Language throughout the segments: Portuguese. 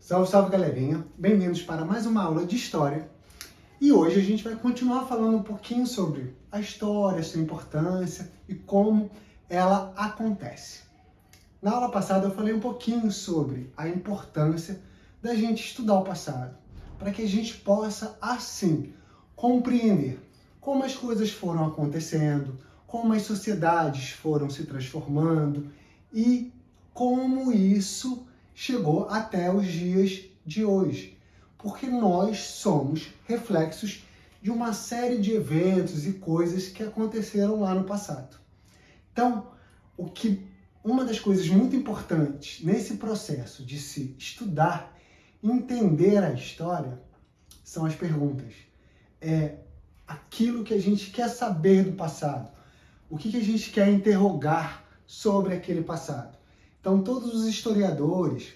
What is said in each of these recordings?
Salve, salve galerinha! Bem-vindos para mais uma aula de História. E hoje a gente vai continuar falando um pouquinho sobre a história, sua importância e como ela acontece. Na aula passada eu falei um pouquinho sobre a importância da gente estudar o passado, para que a gente possa, assim, compreender como as coisas foram acontecendo, como as sociedades foram se transformando e como isso chegou até os dias de hoje. Porque nós somos reflexos de uma série de eventos e coisas que aconteceram lá no passado. Então, uma das coisas muito importantes nesse processo de se estudar e entender a história são as perguntas. É aquilo que a gente quer saber do passado. O que a gente quer interrogar sobre aquele passado. Então, todos os historiadores,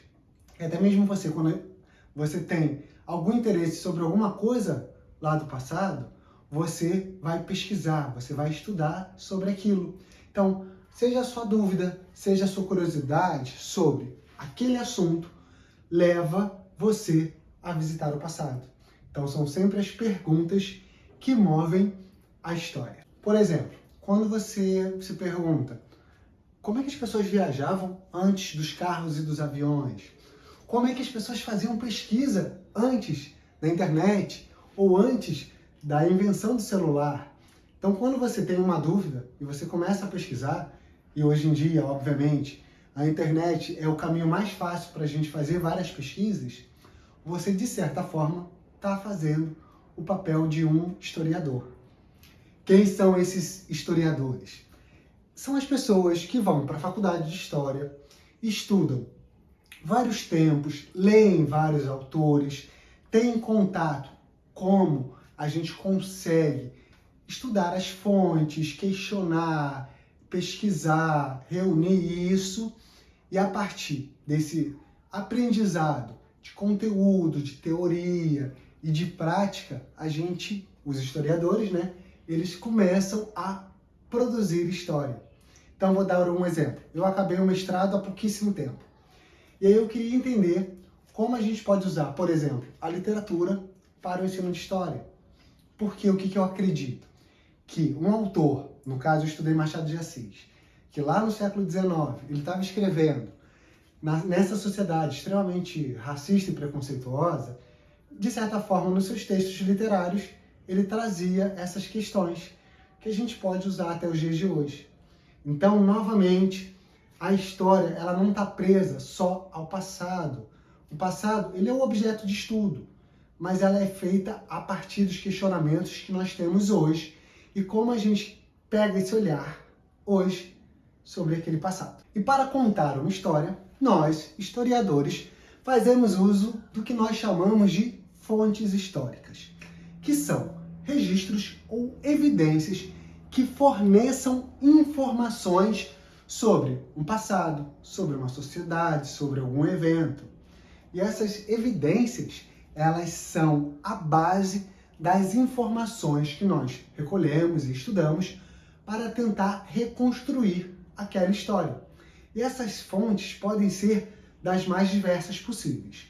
até mesmo você, quando você tem algum interesse sobre alguma coisa lá do passado, você vai pesquisar, você vai estudar sobre aquilo. Então, seja a sua dúvida, seja a sua curiosidade sobre aquele assunto, leva você a visitar o passado. Então, são sempre as perguntas que movem a história. Por exemplo, quando você se pergunta como é que as pessoas viajavam antes dos carros e dos aviões? Como é que as pessoas faziam pesquisa antes da internet ou antes da invenção do celular? Então, quando você tem uma dúvida e você começa a pesquisar, e hoje em dia, obviamente, a internet é o caminho mais fácil para a gente fazer várias pesquisas, você, de certa forma, está fazendo o papel de um historiador. Quem são esses historiadores? São as pessoas que vão para a faculdade de História, estudam vários tempos, leem vários autores, têm contato como a gente consegue estudar as fontes, questionar, pesquisar, reunir isso e a partir desse aprendizado de conteúdo, de teoria e de prática, os historiadores, eles começam a produzir história. Então, vou dar um exemplo. Eu acabei o mestrado há pouquíssimo tempo. E aí eu queria entender como a gente pode usar, por exemplo, a literatura para o ensino de história. Porque o que eu acredito? Que um autor, no caso eu estudei Machado de Assis, que lá no século XIX ele estava escrevendo nessa sociedade extremamente racista e preconceituosa, de certa forma, nos seus textos literários, ele trazia essas questões que a gente pode usar até os dias de hoje. Então, novamente, a história ela não está presa só ao passado. O passado ele é um objeto de estudo, mas ela é feita a partir dos questionamentos que nós temos hoje e como a gente pega esse olhar hoje sobre aquele passado. E para contar uma história, nós, historiadores, fazemos uso do que nós chamamos de fontes históricas, que são registros ou evidências que forneçam informações sobre um passado, sobre uma sociedade, sobre algum evento. E essas evidências, elas são a base das informações que nós recolhemos e estudamos para tentar reconstruir aquela história. E essas fontes podem ser das mais diversas possíveis.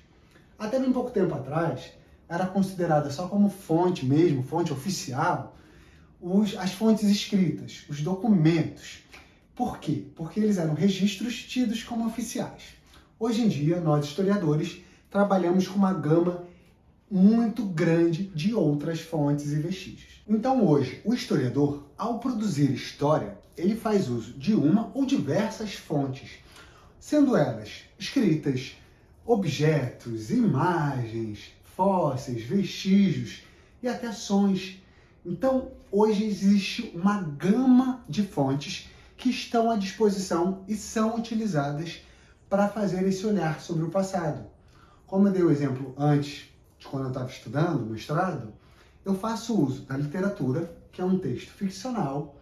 Até bem pouco tempo atrás, era considerada só como fonte mesmo, fonte oficial, as fontes escritas, os documentos. Por quê? Porque eles eram registros tidos como oficiais. Hoje em dia, nós historiadores trabalhamos com uma gama muito grande de outras fontes e vestígios. Então hoje, o historiador, ao produzir história, ele faz uso de uma ou diversas fontes, sendo elas escritas, objetos, imagens, fósseis, vestígios e até sons. Então, hoje existe uma gama de fontes que estão à disposição e são utilizadas para fazer esse olhar sobre o passado. Como eu dei o exemplo antes, de quando eu estava estudando, mestrado, eu faço uso da literatura, que é um texto ficcional,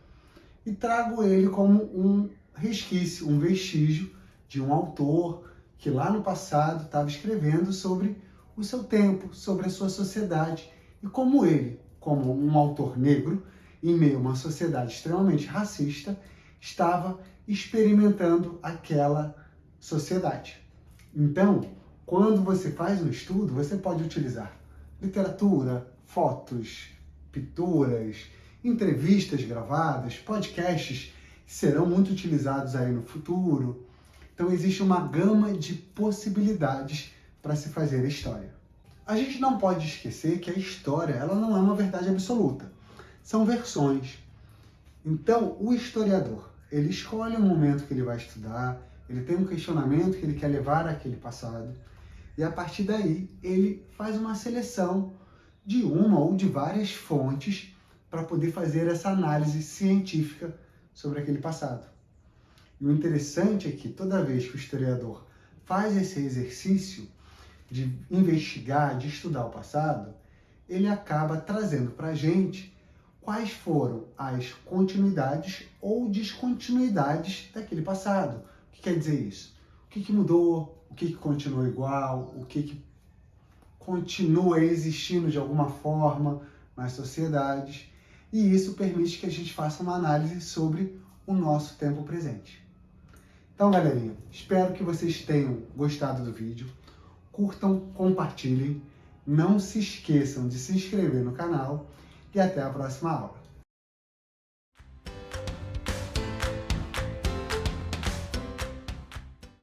e trago ele como um resquício, um vestígio de um autor que lá no passado estava escrevendo sobre o seu tempo, sobre a sua sociedade, e como ele, como um autor negro, em meio a uma sociedade extremamente racista, estava experimentando aquela sociedade. Então, quando você faz um estudo, você pode utilizar literatura, fotos, pinturas, entrevistas gravadas, podcasts que serão muito utilizados aí no futuro. Então existe uma gama de possibilidades para se fazer a história. A gente não pode esquecer que a história ela não é uma verdade absoluta. São versões. Então o historiador, ele escolhe o momento que ele vai estudar, ele tem um questionamento que ele quer levar àquele passado, e a partir daí ele faz uma seleção de uma ou de várias fontes para poder fazer essa análise científica sobre aquele passado. E o interessante é que toda vez que o historiador faz esse exercício de investigar, de estudar o passado, ele acaba trazendo para a gente quais foram as continuidades ou descontinuidades daquele passado. O que quer dizer isso? O que mudou? O que continua igual? O que continua existindo de alguma forma nas sociedades? E isso permite que a gente faça uma análise sobre o nosso tempo presente. Então, galerinha, espero que vocês tenham gostado do vídeo. Curtam, compartilhem, não se esqueçam de se inscrever no canal e até a próxima aula.